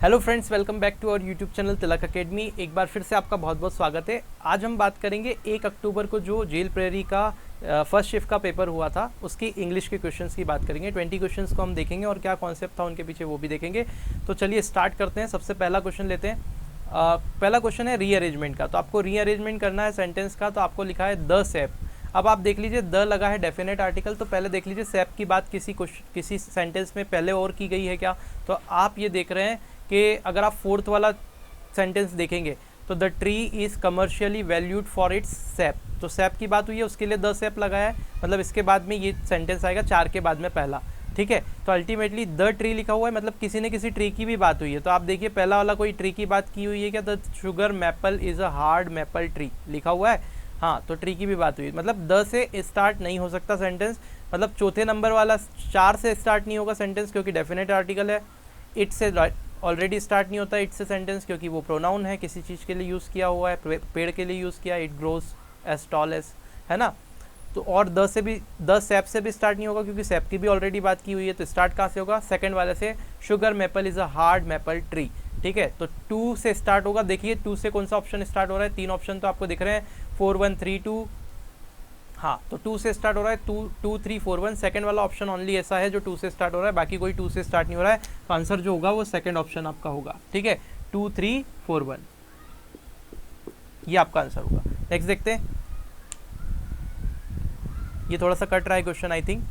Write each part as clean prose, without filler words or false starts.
Hello friends, welcome back to our YouTube channel Tilak academy. एक बार फिर से आपका बहुत बहुत स्वागत है। आज हम बात करेंगे 1 अक्टूबर को जो जेल प्रेयरी का फर्स्ट शिफ्ट का पेपर हुआ था उसकी इंग्लिश के क्वेश्चंस की बात करेंगे। 20 क्वेश्चंस को हम देखेंगे और क्या कॉन्सेप्ट था उनके पीछे वो भी देखेंगे। तो चलिए स्टार्ट करते हैं। सबसे पहला क्वेश्चन लेते हैं। पहला क्वेश्चन है रीअरेंजमेंट का। तो आपको रीअरेंजमेंट करना है सेंटेंस का। तो आपको लिखा है द सैप। अब आप देख लीजिए द लगा है डेफिनेट आर्टिकल। तो पहले देख लीजिए सैप की बात किसी सेंटेंस में पहले और की गई है क्या। तो आप ये देख रहे हैं कि अगर आप फोर्थ वाला सेंटेंस देखेंगे तो the tree is commercially valued for its SAP. तो सैप की बात हुई है, उसके लिए द सैप लगाया है। मतलब इसके बाद में ये सेंटेंस आएगा 4 के बाद में पहला। ठीक है, तो अल्टीमेटली द ट्री लिखा हुआ है, मतलब किसी ने किसी ट्री की भी बात हुई है। तो आप देखिए पहला वाला कोई ट्री की बात की हुई है क्या। The sugar maple is a hard maple tree लिखा हुआ है। हाँ, तो ट्री की भी बात हुई। मतलब द से स्टार्ट नहीं हो सकता सेंटेंस। मतलब चौथे नंबर वाला 4 से स्टार्ट नहीं होगा सेंटेंस क्योंकि डेफिनेट आर्टिकल है। इट से ऑलरेडी स्टार्ट नहीं होता इट से सेंटेंस क्योंकि वो प्रोनाउन है, किसी चीज़ के लिए यूज़ किया हुआ है, पेड़ के लिए यूज़ किया। It grows as tall as, है ना। तो और द से भी, द सैप से भी स्टार्ट नहीं होगा क्योंकि सैप की भी ऑलरेडी बात की हुई है। तो स्टार्ट कहाँ से होगा, सेकंड वाले से। Sugar maple is a hard maple tree. ठीक है, तो 2 से स्टार्ट होगा। देखिए 2 से कौन सा ऑप्शन स्टार्ट हो रहा है। 3 ऑप्शन तो आपको दिख रहे हैं, 4 1 3 2। हाँ, तो 2 से स्टार्ट हो रहा है, 2 3 4 1। सेकंड वाला ऑप्शन ओनली ऐसा है जो 2 से स्टार्ट हो रहा है, बाकी कोई 2 से स्टार्ट नहीं हो रहा है। तो आंसर जो होगा वो सेकंड ऑप्शन आपका होगा। ठीक है, 2 3 4 1 ये आपका आंसर होगा। नेक्स्ट देखते हैं। ये थोड़ा सा कट रहा है क्वेश्चन आई थिंक।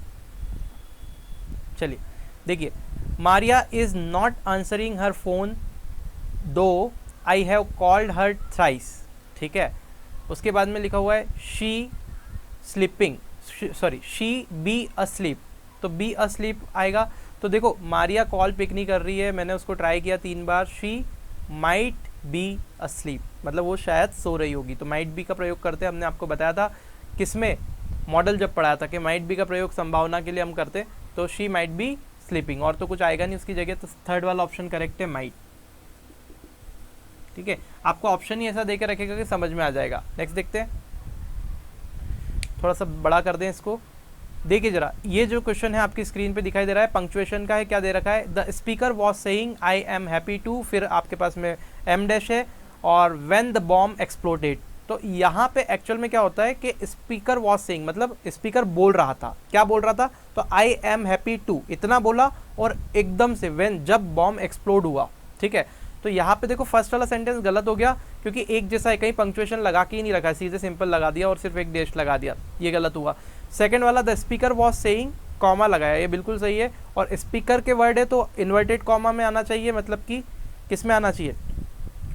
चलिए देखिए, Maria is not answering her phone though I have called her thrice. ठीक है, उसके बाद में लिखा हुआ है she sleeping, sorry she be asleep. तो बी अस्लीप आएगा। तो देखो मारिया कॉल पिक नहीं कर रही है, मैंने उसको ट्राई किया 3 बार। शी माइट बी अस्लीप, मतलब वो शायद सो रही होगी। तो माइट बी का प्रयोग करते हैं। हमने आपको बताया था किसमें, मॉडल जब पढ़ाया था कि माइट बी का प्रयोग संभावना के लिए हम करते। तो शी माइट बी स्लीपिंग, और तो कुछ आएगा नहीं उसकी जगह। तो थर्ड वाला ऑप्शन करेक्ट है, माइट। ठीक है, आपको ऑप्शन ही ऐसा देकर रखेगा कि समझ में आ जाएगा। नेक्स्ट देखते हैं। थोड़ा सा बड़ा कर दें इसको। देखिए जरा, ये जो क्वेश्चन है आपकी स्क्रीन पे दिखाई दे रहा है, पंक्चुएशन का है। क्या दे रखा है, the speaker was saying I am happy to, फिर आपके पास में एम डैश है, और व्हेन द बॉम्ब एक्सप्लोडेड। तो यहाँ पे एक्चुअल में क्या होता है कि स्पीकर वॉज सेइंग, मतलब स्पीकर बोल रहा था। क्या बोल रहा था, तो आई एम हैप्पी टू इतना बोला, और एकदम से व्हेन, जब बॉम्ब एक्सप्लोड हुआ। ठीक है, तो यहाँ पे देखो फर्स्ट वाला सेंटेंस गलत हो गया क्योंकि एक जैसा है, कहीं पंक्चुएशन लगा के ही नहीं रखा, सीधे सिंपल लगा दिया और सिर्फ एक डैश लगा दिया, ये गलत हुआ। सेकंड वाला the speaker was saying, comma लगाया, ये बिल्कुल सही है। और स्पीकर के वर्ड है तो इन्वर्टेड कॉमा में आना चाहिए, मतलब कि किस में आना चाहिए,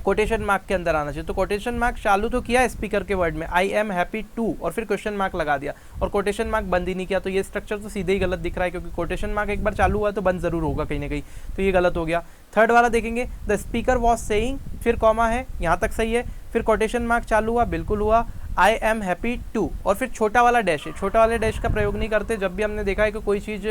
कोटेशन मार्क के अंदर आना चाहिए। तो कोटेशन मार्क चालू तो किया स्पीकर के वर्ड में, आई एम हैप्पी टू, और फिर क्वेश्चन मार्क लगा दिया, और कोटेशन मार्क बंद ही नहीं किया। तो ये स्ट्रक्चर तो सीधे ही गलत दिख रहा है क्योंकि कोटेशन मार्क एक बार चालू हुआ तो बंद जरूर होगा कहीं ना कहीं। तो ये गलत हो गया। थर्ड वाला देखेंगे, द स्पीकर वॉज सेइंग, फिर कॉमा है, यहाँ तक सही है। फिर कोटेशन मार्क चालू हुआ, बिल्कुल हुआ, आई एम हैप्पी टू, और फिर छोटा वाला डैश है। छोटा वाले डैश का प्रयोग नहीं करते। जब भी हमने देखा है कि कोई चीज़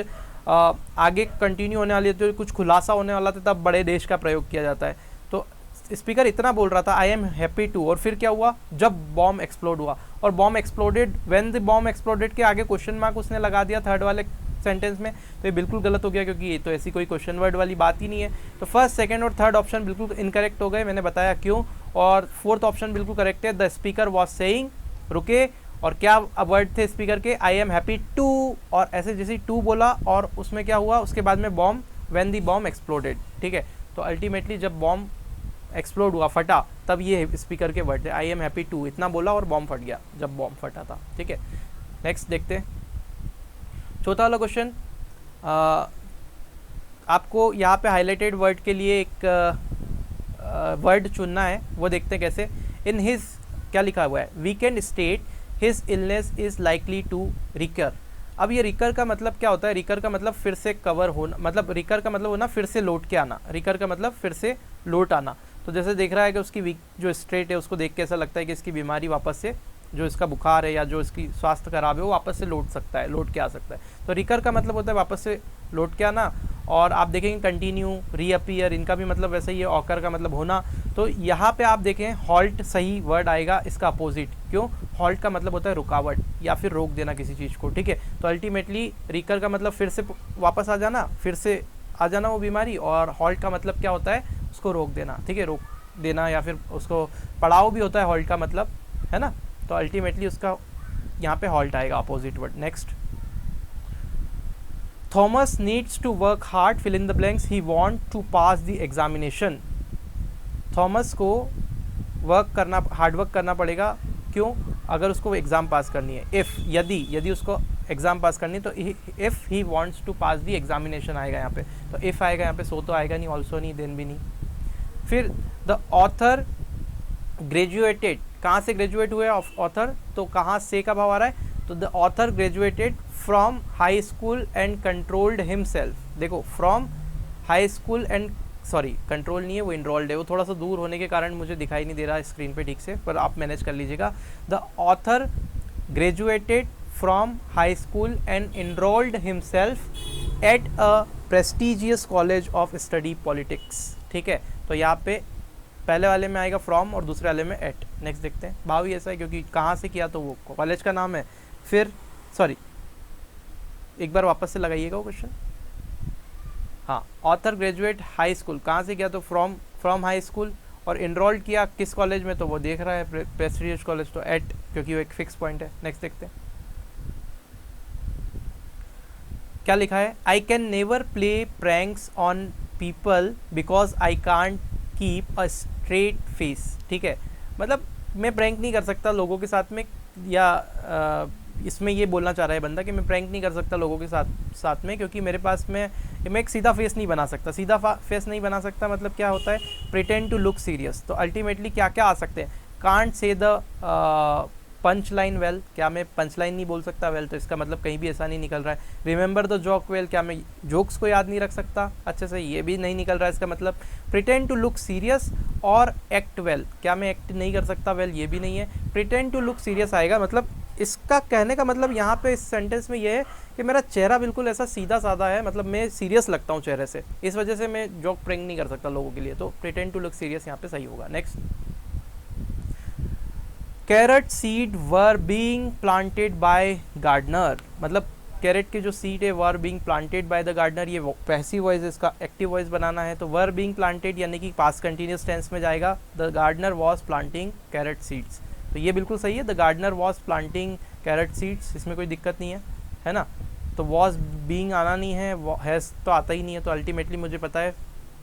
आगे कंटिन्यू होने वाली है, तो कुछ खुलासा होने वाला था, तब बड़े डैश का प्रयोग किया जाता है। तो स्पीकर इतना बोल रहा था आई एम हैप्पी टू, और फिर क्या हुआ, जब बॉम्ब एक्सप्लोड हुआ, और bomb exploded, when the bomb exploded के आगे क्वेश्चन मार्क उसने लगा दिया थर्ड वाले सेंटेंस में। तो ये बिल्कुल गलत हो गया क्योंकि ये तो ऐसी कोई क्वेश्चन वर्ड वाली बात ही नहीं है। तो फर्स्ट, सेकंड और थर्ड ऑप्शन बिल्कुल इनकरेक्ट हो गए, मैंने बताया क्यों। और फोर्थ ऑप्शन बिल्कुल करेक्ट है, द स्पीकर वॉज सेइंग, रुके, और क्या वर्ड थे स्पीकर के, आई एम हैप्पी टू, और ऐसे जैसे टू बोला और उसमें क्या हुआ, उसके बाद में bomb, when the bomb exploded. ठीक है, तो अल्टीमेटली जब बॉम्ब एक्सप्लोड हुआ, फटा, तब ये स्पीकर के वर्ड थे, आई एम हैप्पी टू, इतना बोला और बॉम्ब फट गया जब बॉम्ब फटा था। ठीक है, नेक्स्ट देखते हैं। चौथा वाला क्वेश्चन, आपको यहाँ पे हाईलाइटेड वर्ड के लिए एक वर्ड चुनना है, वो देखते हैं कैसे। इन हिज, क्या लिखा हुआ है, weekend state his illness is likely to recur. अब ये रिकर का मतलब क्या होता है, रिकर का मतलब फिर से कवर होना, मतलब रिकर का मतलब होना फिर से लौट के आना, रिकर का मतलब फिर से लौट आना। तो जैसे देख रहा है कि उसकी वीक जो स्ट्रेट है उसको देख के ऐसा लगता है कि इसकी बीमारी वापस से, जो इसका बुखार है या जो इसकी स्वास्थ्य खराब है वो वापस से लौट सकता है, लौट के आ सकता है। तो रिकर का मतलब होता है वापस से लौट के आना। और आप देखेंगे कंटिन्यू, रीअपियर, इनका भी मतलब वैसे ही है, ऑकर का मतलब होना। तो यहाँ पे आप देखें हॉल्ट सही वर्ड आएगा, इसका अपोजिट। क्यों, हॉल्ट का मतलब होता है रुकावट या फिर रोक देना किसी चीज़ को। ठीक है, तो अल्टीमेटली रिकर का मतलब फिर से वापस आ जाना, फिर से आ जाना वो बीमारी, और हॉल्ट का मतलब क्या होता है, उसको रोक देना, ठीक है, रोक देना, या फिर उसको पड़ाव भी होता है हॉल्ट का मतलब, है ना। तो अल्टीमेटली उसका यहाँ पे हॉल्ट आएगा, opposite word. Next, Thomas needs to work hard, fill in the blanks, he want to pass the examination. Thomas को हार्ड वर्क करना पड़ेगा, क्यों? अगर उसको एग्ज़ाम पास करनी है। इफ़, यदि उसको एग्ज़ाम पास करनी है तो if he wants to pass the examination आएगा यहाँ पे। तो इफ़ आएगा यहाँ पे, सो तो आएगा नहीं, ऑल्सो नहीं, देन भी नहीं। फिर द ऑथर ग्रेजुएटेड, कहाँ से ग्रेजुएट हुए ऑथर? तो कहाँ से का भाव आ रहा है? तो the author graduated from high school and controlled himself. देखो, from high school and, sorry control नहीं है, वो इनरोल्ड है, वो थोड़ा सा दूर होने के कारण मुझे दिखाई नहीं दे रहा स्क्रीन पे ठीक से, पर आप मैनेज कर लीजिएगा। The author graduated from high school and enrolled himself at a prestigious college of study politics, ठीक है। तो यहाँ पे पहले वाले में आएगा फ्रॉम और दूसरे वाले में एट। नेक्स्ट देखते हैं, भाव ही ऐसा है क्योंकि कहाँ से किया तो वो कॉलेज का नाम है। फिर सॉरी, एक बार वापस से लगाइएगा वो क्वेश्चन। हाँ, ऑथर ग्रेजुएट हाई स्कूल, कहाँ से किया? तो फ्रॉम हाई स्कूल, और इनरोल्ड किया किस कॉलेज में? तो वो देख रहा है प्रेस्टिजियस कॉलेज, तो एट, क्योंकि वो एक फिक्स पॉइंट है। नेक्स्ट देखते हैं क्या लिखा है। I can never play pranks on people because I can't keep a straight face, ठीक है। मतलब मैं प्रैंक नहीं कर सकता लोगों के साथ में, या इसमें ये बोलना चाह रहा है बंदा कि मैं प्रैंक नहीं कर सकता लोगों के साथ में, क्योंकि मेरे पास में मैं एक सीधा फेस नहीं बना सकता। सीधा फेस नहीं बना सकता मतलब क्या होता है? Pretend to look serious. तो अल्टीमेटली क्या क्या आ सकते हैं? Can't say the punch line well, क्या मैं पंच लाइन नहीं बोल सकता वेल? तो इसका मतलब कहीं भी ऐसा नहीं निकल रहा है। रिमेंबर द जोक वेल, क्या मैं जोक्स को याद नहीं रख सकता अच्छे से? ये भी नहीं निकल रहा है इसका मतलब। प्रिटेंड टू लुक सीरियस और एक्ट वेल, क्या मैं एक्ट नहीं कर सकता वेल? ये भी नहीं है। प्रिटेंड टू लुक सीरियस आएगा, मतलब इसका कहने का मतलब यहाँ पे इस सेंटेंस में ये है कि मेरा चेहरा बिल्कुल ऐसा सीधा साधा है, मतलब मैं सीरियस लगता हूँ चेहरे से, इस वजह से मैं जोक प्रैंक नहीं कर सकता लोगों के लिए। तो प्रिटेंड टू लुक सीरियस यहाँ पे सही होगा। Next, carrot seed were being planted by gardener, मतलब कैरेट के जो सीड है were being planted by the gardener, ये पैसिव वॉइस है, इसका एक्टिव वॉइस बनाना है। तो वर बीइंग प्लांटेड यानी कि पास्ट कंटिन्यूस टेंस में जाएगा। The gardener was planting carrot seeds, तो ये बिल्कुल सही है। The gardener was planting carrot seeds, इसमें कोई दिक्कत नहीं है ना। तो वॉज बीइंग आना नहीं है, हैज़ तो आता ही नहीं है। तो अल्टीमेटली मुझे पता है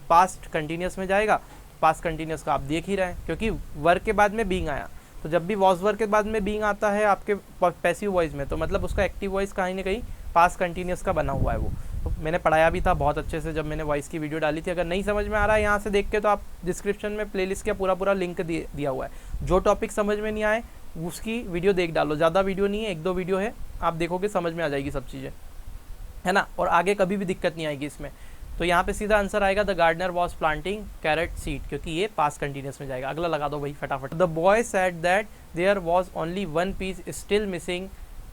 पास्ट कंटिन्यूस में जाएगा। पास्ट कंटिन्यूस का आप देख ही रहे हैं क्योंकि वर्क के बाद में बीइंग आया। तो जब भी वॉज वर्क के बाद में बीइंग आता है आपके पैसिव वॉइस में, तो मतलब उसका एक्टिव वॉइस कहीं ना कहीं पास्ट कंटिन्यूस का बना हुआ है वो। तो मैंने पढ़ाया भी था बहुत अच्छे से जब मैंने वॉइस की वीडियो डाली थी। अगर नहीं समझ में आ रहा है यहाँ से देख के, तो आप डिस्क्रिप्शन में प्लेलिस्ट का पूरा लिंक दिया हुआ है। जो टॉपिक समझ में नहीं आए उसकी वीडियो देख डालो, ज़्यादा वीडियो नहीं है, 1-2 वीडियो है, आप देखोगे समझ में आ जाएगी सब चीज़ें, है ना। और आगे कभी भी दिक्कत नहीं आएगी इसमें। तो यहाँ पे सीधा आंसर आएगा the gardener was planting carrot seed, क्योंकि ये पास्ट कंटिन्यूस में जाएगा। अगला लगा दो भाई फटाफट। The boy said that there was only one piece still missing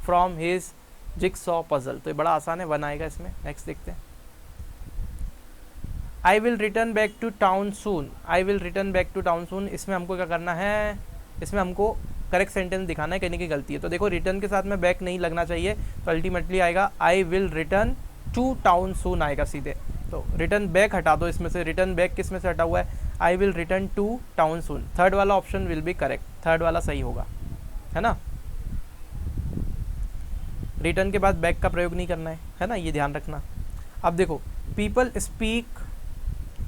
from his jigsaw puzzle, तो ये बड़ा आसान है, 1 आएगा इसमें। नेक्स्ट देखते हैं। I will return back to town soon, I will return back to town soon, इसमें हमको क्या करना है? इसमें हमको करेक्ट सेंटेंस दिखाना है, कहने की गलती है। तो देखो रिटर्न के साथ में बैक नहीं लगना चाहिए, तो अल्टीमेटली आएगा I will return to town soon आएगा सीधे। तो रिटर्न बैक हटा दो इसमें से, रिटर्न बैक किस में से हटा हुआ है? I will return to town soon, third वाला option will be correct, third वाला सही होगा, है ना। रिटर्न के बाद बैक का प्रयोग नहीं करना है ना, ये ध्यान रखना। अब देखो, people speak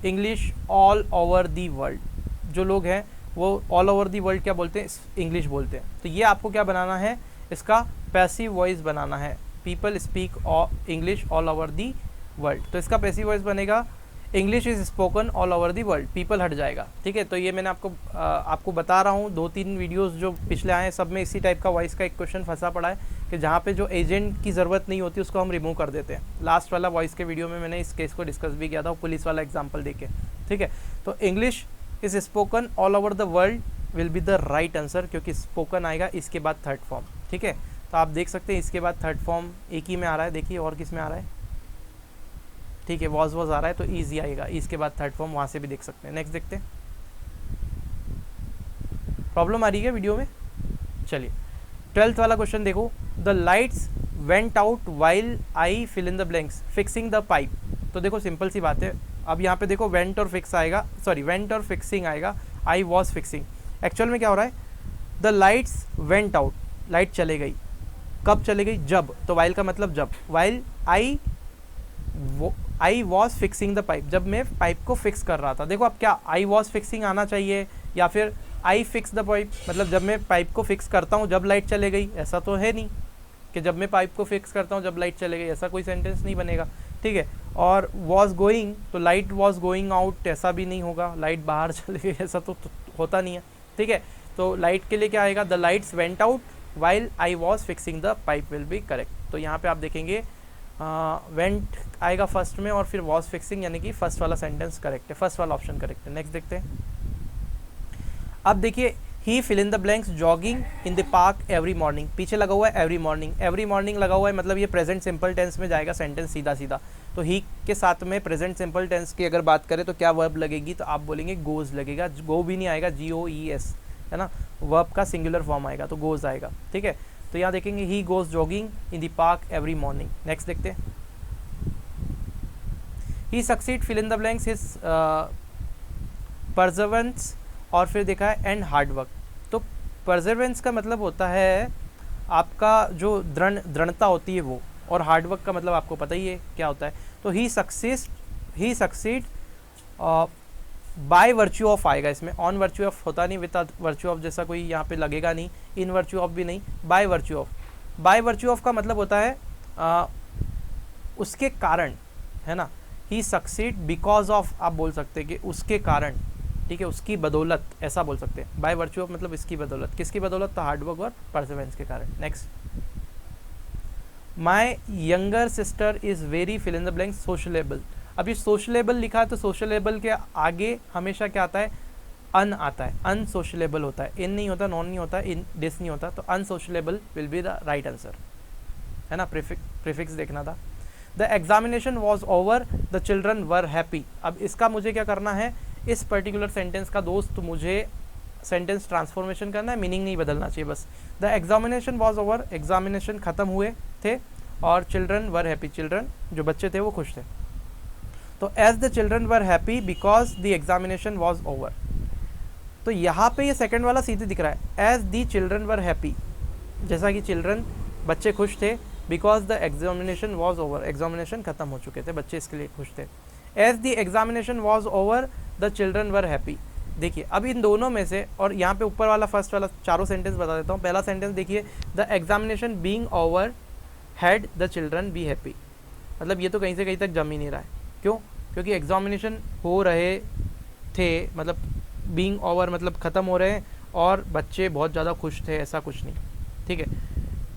English all over the world, जो लोग हैं वो ऑल ओवर दी वर्ल्ड क्या बोलते हैं? इंग्लिश बोलते हैं। तो ये आपको क्या बनाना है? इसका पैसिव वॉइस बनाना है। People speak English all over the world, तो इसका पैसिव वॉइस बनेगा English is spoken all over the world, people हट जाएगा, ठीक है। तो ये मैंने आपको बता रहा हूँ, 2-3 वीडियोस जो पिछले आए हैं सब में इसी टाइप का वॉइस का एक क्वेश्चन फंसा पड़ा है कि जहाँ पे जो एजेंट की ज़रूरत नहीं होती उसको हम रिमूव कर देते हैं। लास्ट वाला वॉइस के वीडियो में मैंने इस केस को डिस्कस भी किया था, पुलिस वाला एग्जाम्पल देके, ठीक है। तो English is spoken all over the world will be the right answer, क्योंकि स्पोकन आएगा इसके बाद थर्ड फॉर्म, ठीक है। तो आप देख सकते हैं इसके बाद थर्ड फॉर्म एक ही में आ रहा है, देखिए और किस में आ रहा है, ठीक है, वॉज आ रहा है तो ईजी आएगा, इसके बाद थर्ड फॉर्म वहाँ से भी देख सकते हैं। नेक्स्ट देखते हैं। प्रॉब्लम आ रही है वीडियो में? चलिए 12th वाला क्वेश्चन देखो। The lights went out while I fill in the blanks fixing the pipe. तो देखो सिंपल सी बात है, अब यहाँ पे देखो वेंट और फिक्स आएगा, सॉरी वेंट और फिक्सिंग आएगा, आई वॉज फिक्सिंग। एक्चुअल में क्या हो रहा है, the lights went out, light चले गई, कब चले गई, जब, तो वाइल का मतलब जब, while I was fixing the pipe, जब मैं पाइप को फिक्स कर रहा था। देखो अब क्या आई वॉज फिक्सिंग आना चाहिए या फिर आई फिक्स द पाइप, मतलब जब मैं पाइप को फिक्स करता हूँ जब लाइट चले गई, ऐसा तो है नहीं कि जब मैं पाइप को फिक्स करता हूँ जब लाइट चले गई, ऐसा कोई सेंटेंस नहीं बनेगा, ठीक है। और वॉज गोइंग, तो लाइट वॉज गोइंग आउट, ऐसा भी नहीं होगा, लाइट बाहर चले गई, ऐसा तो होता नहीं है, ठीक है। तो लाइट के लिए क्या आएगा, the lights went out while I was fixing the pipe will be correct. तो यहाँ पे आप देखेंगे वेंट आएगा फर्स्ट में और फिर वॉज फिक्सिंग, यानी कि फर्स्ट वाला सेंटेंस करेक्ट है, फर्स्ट वाला ऑप्शन करेक्ट है। नेक्स्ट देखते हैं। अब देखिए, he fill in the blanks jogging in the park every morning, पीछे लगा हुआ है एवरी मॉर्निंग, एवरी मॉर्निंग लगा हुआ है, मतलब ये प्रेजेंट सिंपल टेंस में जाएगा सेंटेंस सीधा सीधा। तो ही के साथ में प्रेजेंट सिंपल टेंस की अगर बात करें तो क्या वर्ब लगेगी, तो आप बोलेंगे गोज लगेगा, गो भी नहीं आएगा, GOES है ना, वर्ब का सिंगुलर फॉर्म आएगा तो गोज आएगा, ठीक है। तो यहाँ देखेंगे he goes jogging in the park every morning. Next देखते हैं। He succeed fill in the blanks his perseverance, और फिर देखा है एंड हार्ड वर्क। तो परजर्वेंस का मतलब होता है आपका जो दृढ़ता होती है वो, और हार्ड वर्क का मतलब आपको पता ही है क्या होता है। तो ही सक्सीड बाय वर्च्यू ऑफ आएगा इसमें, ऑन वर्च्यू ऑफ होता नहीं, विद वर्च्यू ऑफ जैसा कोई यहाँ पे लगेगा नहीं, इन वर्च्यू ऑफ भी नहीं, by virtue of. By virtue of का मतलब होता है उसके कारण, है ना। ही सक्सीड बिकॉज ऑफ आप बोल सकते हैं कि उसके कारण, ठीक है, उसकी बदौलत ऐसा बोल सकते हैं। बाय वर्च्यू ऑफ मतलब इसकी बदौलत, किसकी बदौलत, तो हार्डवर्क और परसिवेंस के कारण। Next, my younger sister is very fill in the blank sociable. अब ये सोशलेबल लिखा है तो सोशलेबल के आगे हमेशा क्या आता है, अन आता है, अनसोशलेबल होता है, इन नहीं होता, नॉन नहीं होता, इन डिस नहीं होता, तो unsociable will be the right answer, है ना। प्रीफिक्स देखना था। The examination was over the children were happy. अब इसका मुझे क्या करना है, इस पर्टिकुलर सेंटेंस का दोस्त मुझे सेंटेंस ट्रांसफॉर्मेशन करना है, मीनिंग नहीं बदलना चाहिए बस। The examination was over, examination खत्म हुए थे, और चिल्ड्रन वर हैप्पी, चिल्ड्रन जो बच्चे थे वो खुश थे। तो as the children were happy because the examination was over, तो यहाँ पे ये सेकंड वाला सीधे दिख रहा है, as the children were happy, जैसा कि चिल्ड्रन बच्चे खुश थे, because the examination was over, examination खत्म हो चुके थे, बच्चे इसके लिए खुश थे। As the examination was over the children were happy. देखिए अब इन दोनों में से, और यहाँ पे ऊपर वाला फर्स्ट वाला चारों सेंटेंस बता देता हूँ। पहला सेंटेंस देखिए, the examination being over had the children be happy, मतलब ये तो कहीं से कहीं तक जम ही नहीं रहा है। क्यों? क्योंकि एग्जामिनेशन हो रहे थे, मतलब बीइंग ओवर मतलब ख़त्म हो रहे हैं, और बच्चे बहुत ज़्यादा खुश थे, ऐसा कुछ नहीं, ठीक है।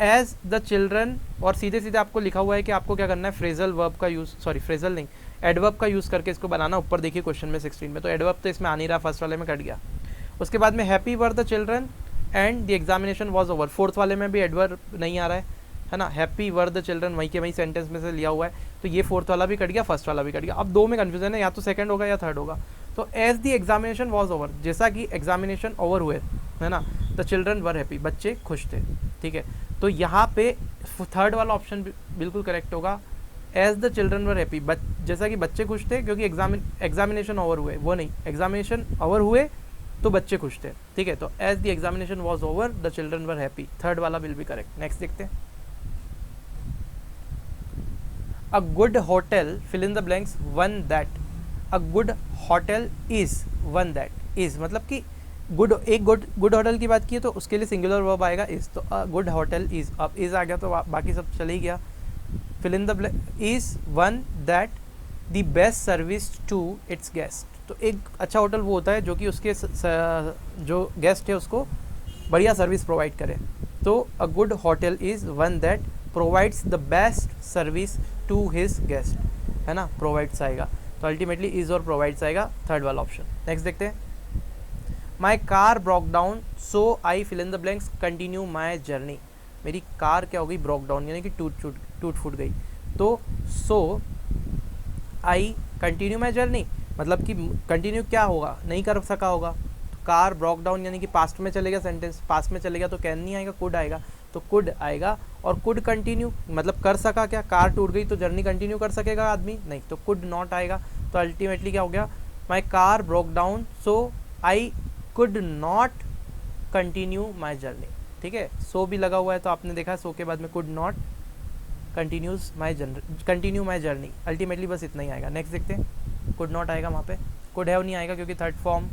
एज द चिल्ड्रन, और सीधे सीधे आपको लिखा हुआ है कि आपको क्या करना है, फ्रेजल वर्ब का यूज़, सॉरी फ्रेजल नहीं, एडवर्ब का यूज़ करके इसको बनाना। ऊपर देखिए क्वेश्चन में 16 में, तो एडवर्ब तो इसमें आ नहीं रहा, फर्स्ट वाले में कट गया। उसके बाद में happy were the children and the examination was over, fourth वाले में भी एडवर्ब नहीं आ रहा है ना, हैप्पी वर द चिल्ड्रन वहीं के वहीं सेंटेंस में से लिया हुआ है, तो ये फोर्थ वाला भी कट गया, फर्स्ट वाला भी कट गया। अब दो में कन्फ्यूजन है, या तो सेकंड होगा या थर्ड होगा। तो as the examination was over, जैसा कि एग्जामिनेशन ओवर हुए, है ना, द चिल्ड्रन वर हैप्पी, बच्चे खुश थे, ठीक है। तो यहाँ पे थर्ड वाला ऑप्शन बिल्कुल करेक्ट होगा, as the children were happy, जैसा कि बच्चे खुश थे, क्योंकि एग्जामिनेशन ओवर हुए, वो नहीं, एग्जामिनेशन ओवर हुए तो बच्चे खुश थे, ठीक है। तो as the examination was over the children were happy, third वाला विल बी करेक्ट। नेक्स्ट देखते हैं। A good hotel fill in the blanks one that, a good hotel is one that, is मतलब कि गुड, एक good hotel की बात की तो उसके लिए सिंगुलर वर्ब आएगा इज, तो अ गुड होटल इज, अब इज आ गया तो बाकी सब चले ही गया। Fill in the blank is one that the best service to its guest, तो एक अच्छा होटल वो होता है जो कि उसके जो गेस्ट है उसको बढ़िया सर्विस प्रोवाइड करे। तो a good hotel is one that provides the best service to his guest, है ना, प्रोवाइड्स आएगा, तो अल्टीमेटली इज और प्रोवाइड्स आएगा, थर्ड वाला ऑप्शन। नेक्स्ट देखते हैं। My car broke down so I fill in the blanks continue my journey, मेरी कार क्या हो गई, ब्रोक डाउन यानी कि टूट फूट गई, तो सो आई कंटिन्यू माई जर्नी, मतलब कि कंटिन्यू क्या होगा, नहीं कर सका होगा। तो कार ब्रोक डाउन यानी कि पास्ट में चलेगा, सेंटेंस पास्ट में चलेगा तो कैन नहीं आएगा, कुड आएगा, तो कुड आएगा। और कुड कंटिन्यू मतलब कर सका क्या, कार टूट गई तो जर्नी कंटिन्यू कर सकेगा आदमी, नहीं, तो कुड नॉट आएगा। तो तो अल्टीमेटली क्या हो गया, माई car broke down so I could not continue my journey. ठीक है, सो भी लगा हुआ है तो आपने देखा सो के बाद में could not continue my journey, ultimately बस इतना ही आएगा। नेक्स्ट देखते हैं, कुड नॉट आएगा वहाँ पे, कुड हैव नहीं आएगा क्योंकि थर्ड फॉर्म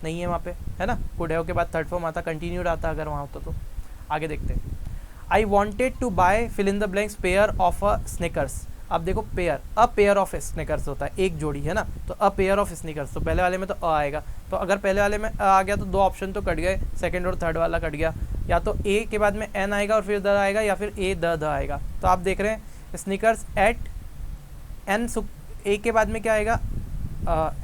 नहीं है वहाँ पे, है ना। कुड हैव के बाद थर्ड फॉर्म आता, कंटिन्यूड आता अगर वहाँ होता तो। आगे देखते हैं, I wanted to buy fill in the blanks pair of a sneakers. अब देखो pair, a pair of sneakers होता है, एक जोड़ी, है ना। तो अ पेयर ऑफ स्निकर्स, तो पहले वाले में तो अ आएगा, तो अगर पहले वाले में अ आ गया तो दो ऑप्शन तो कट गए, सेकंड और थर्ड वाला कट गया। या तो ए के बाद में एन आएगा और फिर द आएगा, या फिर ए द आएगा। तो आप देख रहे हैं स्निकर्स एट एन, ए के बाद में क्या आएगा,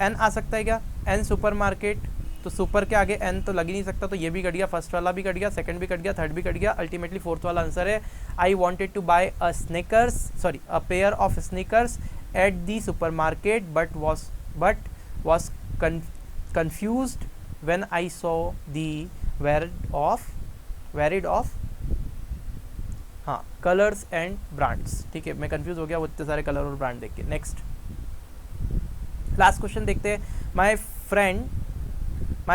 एन आ सकता है क्या, एन सुपर मार्केट, तो सुपर के आगे एन तो लग ही नहीं सकता, तो ये भी कट गया, फर्स्ट वाला भी कट गया, सेकंड भी कट गया, थर्ड भी कट गया। अल्टीमेटली फोर्थ वाला आंसर है, I wanted to buy a sneakers, sorry a pair of sneakers at the supermarket but was confused when I saw the varied of हाँ colours and brands. ठीक है, मैं confuse हो गया वो इतने सारे कलर और ब्रांड देख के। नेक्स्ट लास्ट क्वेश्चन देखते हैं, my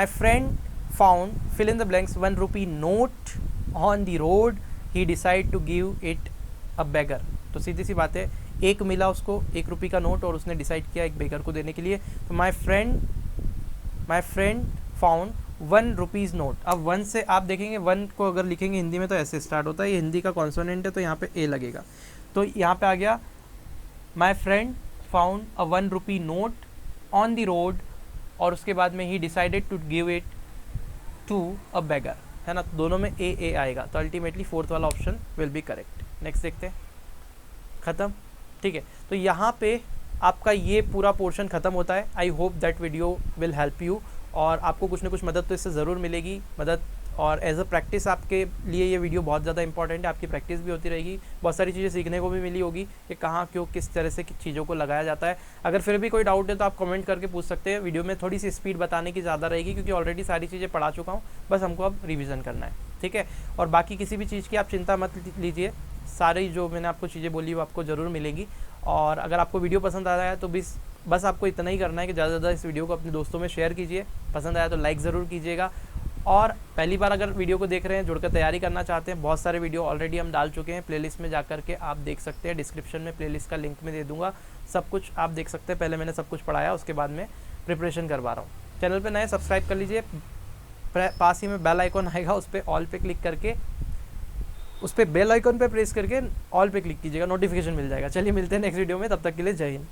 friend found fill in the blanks 1 rupee note on the road, he decide to give it a beggar. तो सीधी सी बात है, एक मिला उसको 1 रुपये का नोट और उसने डिसाइड किया एक बेगर को देने के लिए। तो माई फ्रेंड फाउंड 1 rupees नोट। अब 1 से आप देखेंगे, 1 को अगर लिखेंगे हिंदी में तो ऐसे स्टार्ट होता है, ये हिंदी का कॉन्सोनेंट है तो यहाँ पे ए लगेगा। तो यहाँ पे आ गया, my friend found a 1 rupee note on the road, और उसके बाद में he decided to give it to a beggar, है ना। दोनों में ए आएगा, तो अल्टीमेटली फोर्थ वाला option will be correct. Next देखते हैं, ख़त्म। ठीक है, तो यहाँ पे आपका ये पूरा पोर्शन ख़त्म होता है। I hope that video will help you, और आपको कुछ ना कुछ मदद तो इससे ज़रूर मिलेगी मदद, और एज अ प्रैक्टिस आपके लिए ये वीडियो बहुत ज़्यादा इंपॉर्टेंट है। आपकी प्रैक्टिस भी होती रहेगी, बहुत सारी चीज़ें सीखने को भी मिली होगी कि कहाँ क्यों किस तरह से चीज़ों को लगाया जाता है। अगर फिर भी कोई डाउट है तो आप कमेंट करके पूछ सकते हैं। वीडियो में थोड़ी सी स्पीड बताने की ज़्यादा रहेगी क्योंकि ऑलरेडी सारी चीज़ें पढ़ा चुका हूँ, बस हमको अब रिविज़न करना है। ठीक है, और बाकी किसी भी चीज़ की आप चिंता मत लीजिए, सारी जो मैंने आपको चीज़ें बोली वो आपको ज़रूर मिलेंगी। और अगर आपको वीडियो पसंद आ रहा है तो बस आपको इतना ही करना है कि ज़्यादा से ज़्यादा इस वीडियो को अपने दोस्तों में शेयर कीजिए, पसंद आया तो लाइक ज़रूर कीजिएगा। और पहली बार अगर वीडियो को देख रहे हैं, जुड़कर तैयारी करना चाहते हैं, बहुत सारे वीडियो ऑलरेडी हम डाल चुके हैं, प्लेलिस्ट में जाकर के आप देख सकते हैं। डिस्क्रिप्शन में प्लेलिस्ट का लिंक में दे दूँगा, सब कुछ आप देख सकते हैं। पहले मैंने सब कुछ पढ़ाया, उसके बाद में प्रिपरेशन करवा रहा हूँ। चैनल पर नए सब्सक्राइब कर लीजिए, पास ही में बेल आइकॉन आएगा, उस पर ऑल पे क्लिक करके, उस पर बेल आइकॉन पे प्रेस करके ऑल पे क्लिक कीजिएगा, नोटिफिकेशन मिल जाएगा। चलिए मिलते हैं नेक्स्ट वीडियो में, तब तक के लिए जय हिंद।